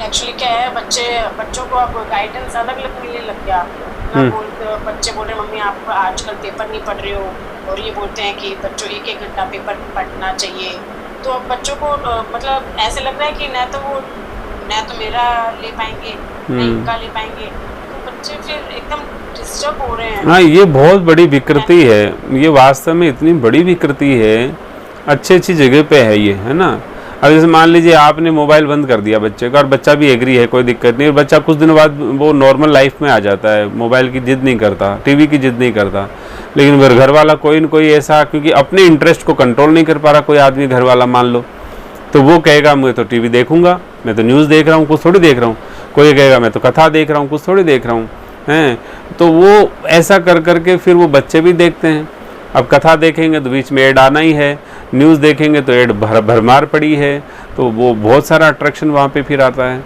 Actually क्या है, बच्चों को अब गाइडेंस अलग लगने लग गया ना। बच्चे बोल रहे मम्मी आप आजकल पेपर नहीं पढ़ रहे हो, और ये बोलते हैं कि बच्चों 1-1 घंटा पेपर पढ़ना चाहिए। तो अब बच्चों को मतलब ऐसे लग रहा है कि न तो मेरा ले पाएंगे न इनका ले पाएंगे, तो बच्चे फिर एकदम डिस्टर्ब हो रहे हैं। हाँ, ये बहुत बड़ी विकृति है, ये वास्तव में इतनी बड़ी विकृति है। अच्छी जगह पे है ये, है ना। अब जैसे मान लीजिए आपने मोबाइल बंद कर दिया बच्चे का, और बच्चा भी एग्री है, कोई दिक्कत नहीं, और बच्चा कुछ दिनों बाद वो नॉर्मल लाइफ में आ जाता है, मोबाइल की जिद नहीं करता, टीवी की जिद नहीं करता। लेकिन फिर घर वाला कोई न कोई ऐसा, क्योंकि अपने इंटरेस्ट को कंट्रोल नहीं कर पा रहा कोई आदमी, घर वाला मान लो, तो वो कहेगा मैं तो टीवी देखूंगा, मैं तो न्यूज़ देख रहा हूँ, कुछ थोड़ी देख रहा हूँ। कोई कहेगा मैं तो कथा देख रहा हूँ, कुछ थोड़ी देख रहा हूँ, हैं। तो वो ऐसा कर करके फिर वो बच्चे भी देखते हैं। अब कथा देखेंगे तो बीच में ऐड आना ही है, न्यूज़ देखेंगे तो ऐड भरमार पड़ी है, तो वो बहुत सारा अट्रैक्शन वहाँ पे फिर आता है,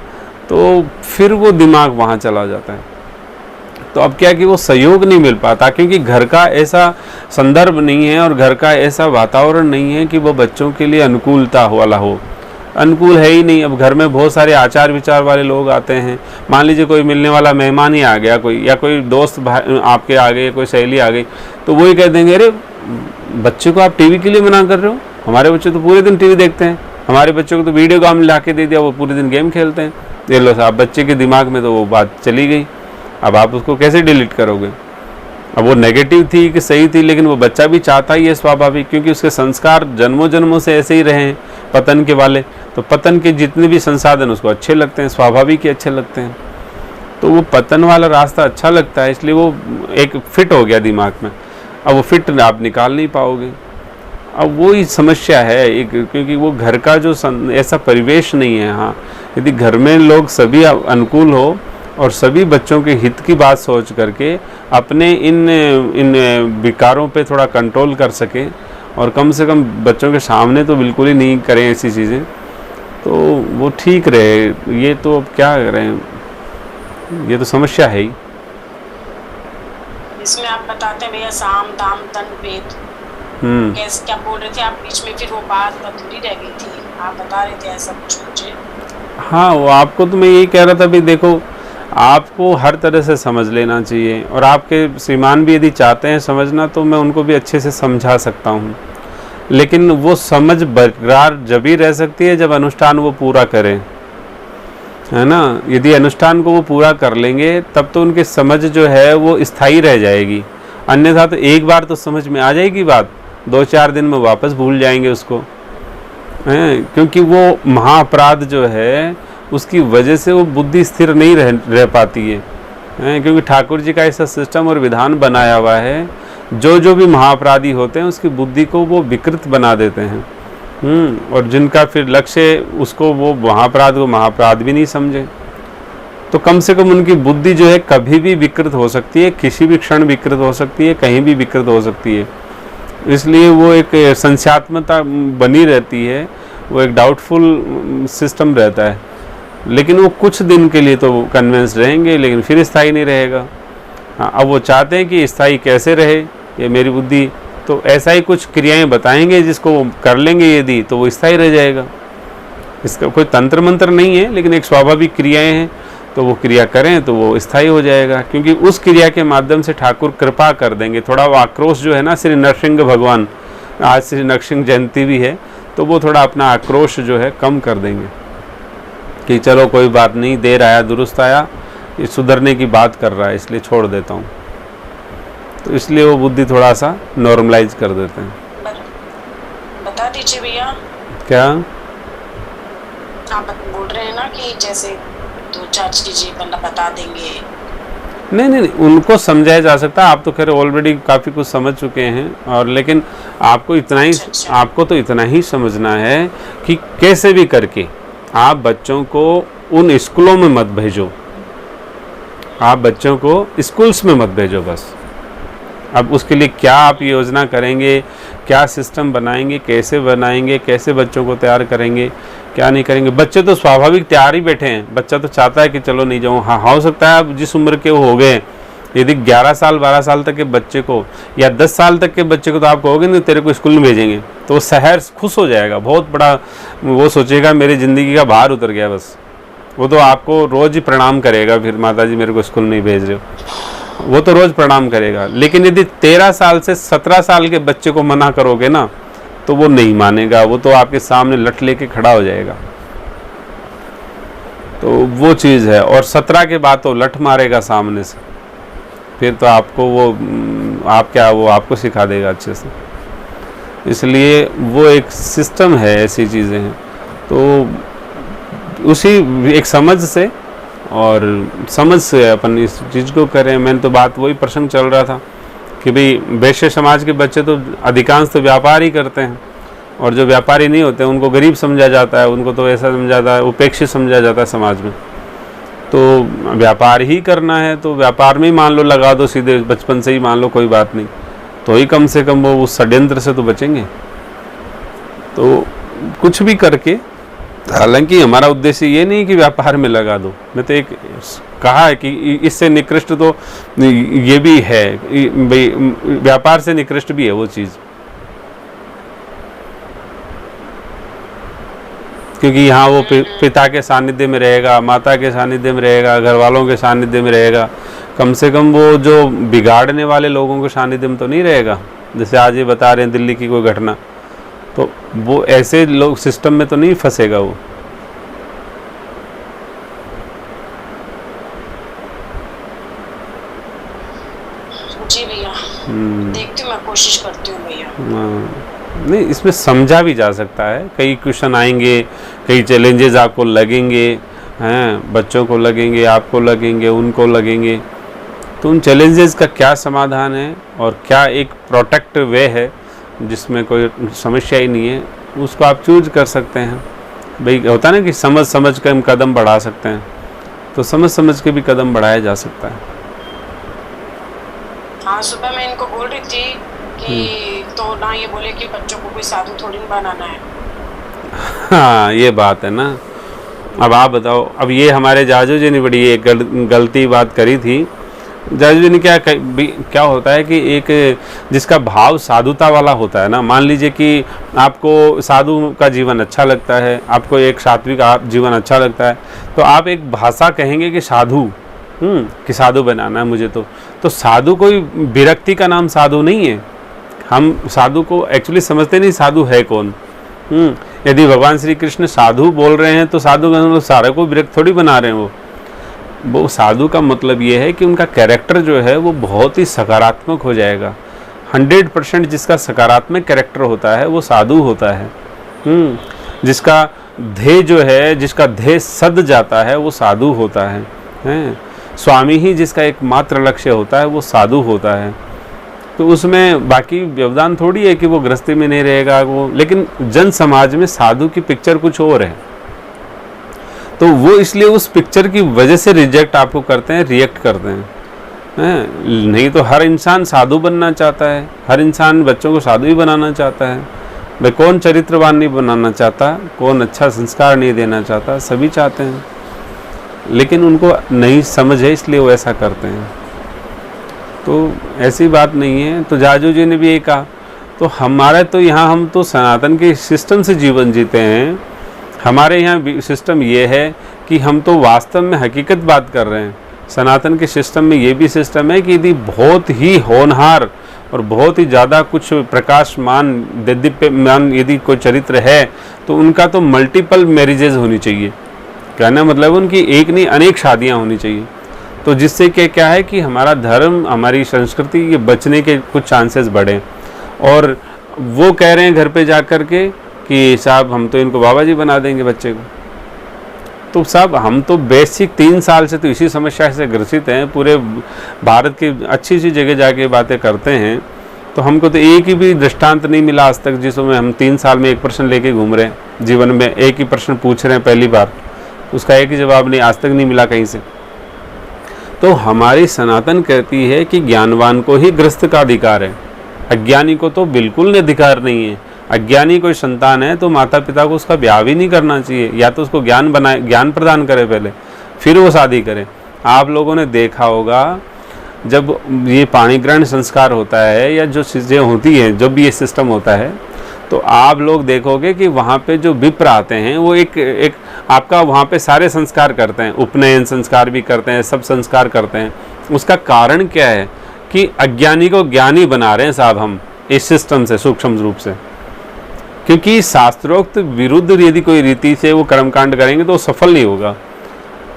तो फिर वो दिमाग वहाँ चला जाता है। तो अब क्या कि वो सहयोग नहीं मिल पाता, क्योंकि घर का ऐसा संदर्भ नहीं है और घर का ऐसा वातावरण नहीं है कि वो बच्चों के लिए अनुकूलता वाला हो। अनुकूल है ही नहीं। अब घर में बहुत सारे आचार विचार वाले लोग आते हैं। मान लीजिए कोई मिलने वाला मेहमान ही आ गया, कोई या कोई दोस्त आपके आ गए, कोई सहेली आ गई, तो वही कह देंगे अरे बच्चे को आप टीवी के लिए मना कर रहे हो, हमारे बच्चे तो पूरे दिन टीवी देखते हैं, हमारे बच्चों को तो वीडियो गेम ला के दे दिया, वो पूरे दिन गेम खेलते हैं। ये लो साहब, बच्चे के दिमाग में तो वो बात चली गई। अब आप उसको कैसे डिलीट करोगे? अब वो नेगेटिव थी कि सही थी, लेकिन वो बच्चा भी चाहता ही है स्वाभाविक, क्योंकि उसके संस्कार जन्मों जन्मों से ऐसे ही रहे हैं पतन के वाले। तो पतन के जितने भी संसाधन उसको अच्छे लगते हैं, स्वाभाविक ही अच्छे लगते हैं। तो वो पतन वाला रास्ता अच्छा लगता है, इसलिए वो एक फिट हो गया दिमाग में। अब वो फिट आप निकाल नहीं पाओगे। अब वो ही समस्या है एक, क्योंकि वो घर का जो ऐसा परिवेश नहीं है। हाँ, यदि घर में लोग सभी अनुकूल हो और सभी बच्चों के हित की बात सोच करके अपने इन विकारों पे थोड़ा कंट्रोल कर सके, और कम से कम बच्चों के सामने तो बिल्कुल ही नहीं करें ऐसी चीज़ें, तो वो ठीक रहे। ये तो अब क्या करें, ये तो समस्या है ही। इसमें आप बताते हैं भैया साम दाम दंड भेद, कैसे क्या बोल रहे थे आप बीच में, फिर वो बात अधूरी रह गई थी, आप बता रहे थे ऐसा कुछ मुझे। हाँ, वो आपको तो मैं यही कह रहा था भी देखो, आपको हर तरह से समझ लेना चाहिए, और आपके श्रीमान भी यदि चाहते हैं समझना तो मैं उनको भी अच्छे से समझा सकता हूँ। लेकिन वो समझ बरकरार जब ही रह सकती है जब अनुष्ठान वो पूरा करें, है ना। यदि अनुष्ठान को वो पूरा कर लेंगे तब तो उनकी समझ जो है वो स्थायी रह जाएगी। अन्यथा तो एक बार तो समझ में आ जाएगी बात, 2-4 दिन में वापस भूल जाएंगे उसको, हैं। क्योंकि वो महाअपराध जो है उसकी वजह से वो बुद्धि स्थिर नहीं रह पाती है, क्योंकि ठाकुर जी का ऐसा सिस्टम और विधान बनाया हुआ है, जो भी महाअपराधी होते हैं उसकी बुद्धि को वो विकृत बना देते हैं। और जिनका फिर लक्ष्य उसको वो महाअपराध को महाअपराध भी नहीं समझे, तो कम से कम उनकी बुद्धि जो है कभी भी विकृत हो सकती है, किसी भी क्षण विकृत हो सकती है, कहीं भी विकृत हो सकती है। इसलिए वो एक संशयात्मकता बनी रहती है, वो एक डाउटफुल सिस्टम रहता है। लेकिन वो कुछ दिन के लिए तो कन्विंस रहेंगे, लेकिन फिर स्थायी नहीं रहेगा। हाँ, अब वो चाहते हैं कि स्थायी कैसे रहे ये मेरी बुद्धि, तो ऐसा ही कुछ क्रियाएं बताएंगे जिसको वो कर लेंगे यदि, तो वो स्थायी रह जाएगा। इसका कोई तंत्र मंत्र नहीं है, लेकिन एक स्वाभाविक क्रियाएं हैं, तो वो क्रिया करें तो वो स्थायी हो जाएगा। क्योंकि उस क्रिया के माध्यम से ठाकुर कृपा कर देंगे। थोड़ा वो आक्रोश जो है ना, श्री नरसिंह भगवान, आज श्री नरसिंह जयंती भी है, तो वो थोड़ा अपना आक्रोश जो है कम कर देंगे कि चलो कोई बात नहीं, देर आया दुरुस्त आया, ये सुधरने की बात कर रहा है इसलिए छोड़ देता हूँ। तो इसलिए वो बुद्धि थोड़ा सा नॉर्मलाइज कर देते हैं। बता दीजिए भैया। क्या आप बोल रहे हैं ना कि जैसे 2-4 चीजें बता देंगे। नहीं, उनको समझाया जा सकता है। आप तो खैर ऑलरेडी काफ़ी कुछ समझ चुके हैं, और लेकिन आपको इतना ही आपको तो इतना ही समझना है कि कैसे भी करके आप बच्चों को उन स्कूलों में मत भेजो, आप बच्चों को स्कूल्स में मत भेजो बस। अब उसके लिए क्या आप योजना करेंगे, क्या सिस्टम बनाएंगे, कैसे बनाएंगे, कैसे बच्चों को तैयार करेंगे, क्या नहीं करेंगे। बच्चे तो स्वाभाविक तैयार ही बैठे हैं, बच्चा तो चाहता है कि चलो नहीं जाऊँ। हाँ, हो सकता है अब जिस उम्र के वो हो गए, यदि 11 साल 12 साल तक के बच्चे को या 10 साल तक के बच्चे को तो आप कहोगे नहीं तेरे को स्कूल में भेजेंगे, तो वो शहर खुश हो जाएगा, बहुत बड़ा वो सोचेगा मेरी ज़िंदगी का भार उतर गया बस, वो तो आपको रोज ही प्रणाम करेगा, फिर माता जी मेरे को स्कूल नहीं भेज रहे हो, वो तो रोज प्रणाम करेगा। लेकिन यदि 13 साल से 17 साल के बच्चे को मना करोगे ना, तो वो नहीं मानेगा, वो तो आपके सामने लठ लेके खड़ा हो जाएगा। तो वो चीज़ है। और 17 के बाद तो लठ मारेगा सामने से, फिर तो आपको वो आप क्या वो आपको सिखा देगा अच्छे से। इसलिए वो एक सिस्टम है, ऐसी चीज़ें हैं। तो उसी एक समझ से और समझ से अपन इस चीज़ को करें। मैंने तो बात वही प्रसंग चल रहा था कि भाई वैश्य समाज के बच्चे तो अधिकांश तो व्यापार ही करते हैं, और जो व्यापारी नहीं होते उनको गरीब समझा जाता है, उनको तो ऐसा समझा जाता है, उपेक्षित समझा जाता है समाज में। तो व्यापार ही करना है तो व्यापार में ही मान लो लगा दो सीधे, बचपन से ही मान लो, कोई बात नहीं, तो ही कम से कम वो उस षड्यंत्र से तो बचेंगे। तो कुछ भी करके, हालांकि हमारा उद्देश्य ये नहीं कि व्यापार में लगा दो, मैं तो एक कहा है कि इससे निकृष्ट तो ये भी है, भाई व्यापार से निकृष्ट भी है वो चीज़, क्योंकि यहाँ वो पिता के सानिध्य में रहेगा, माता के सानिध्य में रहेगा, घर वालों के सानिध्य में रहेगा, कम से कम वो जो बिगाड़ने वाले लोगों के सानिध्य में तो नहीं रहेगा। जैसे आज ये बता रहे हैं दिल्ली की कोई घटना, तो वो ऐसे लोग सिस्टम में तो नहीं फंसेगा वो। जी भैया, देखती हूँ, मैं कोशिश करती हूँ भैया। नहीं, इसमें समझा भी जा सकता है। कई क्वेश्चन आएंगे, कई चैलेंजेस आपको लगेंगे, हैं बच्चों को लगेंगे, आपको लगेंगे, उनको लगेंगे। तो उन चैलेंजेस का क्या समाधान है और क्या एक प्रोटेक्ट वे है जिसमें कोई समस्या ही नहीं है, उसको आप चूज कर सकते हैं। भाई होता है ना कि समझ समझ कर हम कदम बढ़ा सकते हैं, तो समझ समझ के भी कदम बढ़ाया जा सकता है। हाँ, सुबह मैं इनको बोल रही थी कि तो ना ये बोले कि बच्चों को कोई साधु थोड़ी बनाना है। हाँ, ये बात है ना। अब आप बताओ, अब ये हमारे जाजू जी ने बड़ी एक गलती बात करी थी। जाजू जी ने क्या होता है कि एक जिसका भाव साधुता वाला होता है ना, मान लीजिए कि आपको साधु का जीवन अच्छा लगता है, आपको एक सात्विक जीवन अच्छा लगता है, तो आप एक भाषा कहेंगे कि साधु, कि साधु बनाना है मुझे। तो साधु कोई विरक्ति का नाम साधु नहीं है। हम साधु को एक्चुअली समझते नहीं साधु है कौन। यदि भगवान श्री कृष्ण साधु बोल रहे हैं तो साधु का मतलब सारे को विरक्त थोड़ी बना रहे हैं। वो साधु का मतलब ये है कि उनका कैरेक्टर जो है वो बहुत ही सकारात्मक हो जाएगा। 100% जिसका सकारात्मक कैरेक्टर होता है वो साधु होता है। जिसका ध्येय जो है, जिसका ध्येय सद जाता है वो साधु होता है। स्वामी ही जिसका एकमात्र लक्ष्य होता है वो साधु होता है। तो उसमें बाकी व्यवधान थोड़ी है कि वो गृहस्थी में नहीं रहेगा वो, लेकिन जन समाज में साधु की पिक्चर कुछ और है। तो वो इसलिए उस पिक्चर की वजह से रिजेक्ट आपको करते हैं, रिएक्ट करते हैं। नहीं तो हर इंसान साधु बनना चाहता है, हर इंसान बच्चों को साधु ही बनाना चाहता है। भाई कौन चरित्रवान नहीं बनाना चाहता, कौन अच्छा संस्कार नहीं देना चाहता, सभी चाहते हैं, लेकिन उनको नहीं समझ है इसलिए वो ऐसा करते हैं। तो ऐसी बात नहीं है। तो जाजू जी ने भी ये कहा, तो हमारा तो यहाँ हम तो सनातन के सिस्टम से जीवन जीते हैं। हमारे यहाँ सिस्टम ये है कि हम तो वास्तव में हकीकत बात कर रहे हैं। सनातन के सिस्टम में ये भी सिस्टम है कि यदि बहुत ही होनहार और बहुत ही ज़्यादा कुछ प्रकाशमान दिव्यमान यदि कोई चरित्र है तो उनका तो मल्टीपल मैरिजेज होनी चाहिए। कहना मतलब उनकी एक नहीं अनेक शादियाँ होनी चाहिए। तो जिससे क्या है कि हमारा धर्म, हमारी संस्कृति ये बचने के कुछ चांसेस बढ़े। और वो कह रहे हैं घर पे जा कर के कि साहब हम तो इनको बाबा जी बना देंगे बच्चे को। तो साहब हम तो बेसिक 3 साल से तो इसी समस्या से ग्रसित हैं। पूरे भारत की अच्छी सी जगह जाके बातें करते हैं, तो हमको तो एक ही भी दृष्टांत नहीं मिला आज तक जिसमें हम 3 साल में एक प्रश्न लेके घूम रहे हैं। जीवन में एक ही प्रश्न पूछ रहे हैं पहली बार, उसका एक ही जवाब नहीं आज तक नहीं मिला कहीं से। तो हमारी सनातन कहती है कि ज्ञानवान को ही गृहस्थ का अधिकार है, अज्ञानी को तो बिल्कुल अधिकार नहीं है। अज्ञानी कोई संतान है तो माता पिता को उसका ब्याह भी नहीं करना चाहिए, या तो उसको ज्ञान प्रदान करे पहले, फिर वो शादी करे। आप लोगों ने देखा होगा जब ये पाणी ग्रहण संस्कार होता है या जो चीज़ें होती हैं, जब भी ये सिस्टम होता है, तो आप लोग देखोगे कि वहाँ पे जो विप्र आते हैं वो एक आपका वहाँ पे सारे संस्कार करते हैं, उपनयन संस्कार भी करते हैं, सब संस्कार करते हैं। उसका कारण क्या है कि अज्ञानी को ज्ञानी बना रहे हैं साहब हम इस सिस्टम से, सूक्ष्म रूप से। क्योंकि शास्त्रोक्त विरुद्ध यदि कोई रीति से वो कर्मकांड करेंगे तो सफल नहीं होगा।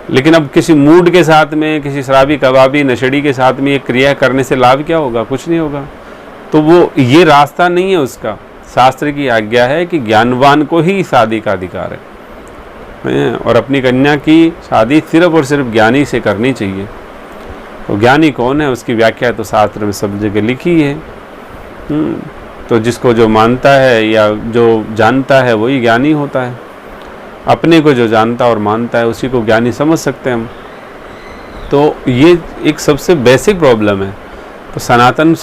लेकिन अब किसी मूड के साथ में, किसी शराबी कबाबी नशेड़ी के साथ में ये क्रिया करने से लाभ क्या होगा? कुछ नहीं होगा। तो वो ये रास्ता नहीं है उसका। शास्त्र की आज्ञा है कि ज्ञानवान को ही शादी का अधिकार है और अपनी कन्या की शादी सिर्फ और सिर्फ ज्ञानी से करनी चाहिए। तो ज्ञानी कौन है उसकी व्याख्या तो शास्त्र में सब जगह लिखी है। तो जिसको जो मानता है या जो जानता है वही ज्ञानी होता है। अपने को जो जानता और मानता है उसी को ज्ञानी समझ सकते हैं हम। तो ये एक सबसे बेसिक प्रॉब्लम है। तो सनातन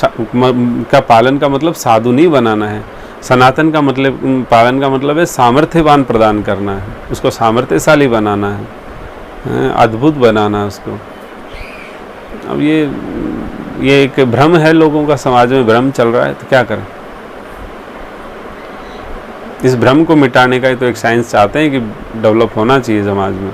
का पालन का मतलब साधु नहीं बनाना है। सनातन का मतलब, पालन का मतलब है सामर्थ्यवान प्रदान करना है, उसको सामर्थ्यशाली बनाना है, अद्भुत बनाना है उसको। अब ये एक भ्रम है लोगों का, समाज में भ्रम चल रहा है, तो क्या करें? इस भ्रम को मिटाने का ही तो एक साइंस चाहते हैं कि डेवलप होना चाहिए समाज में।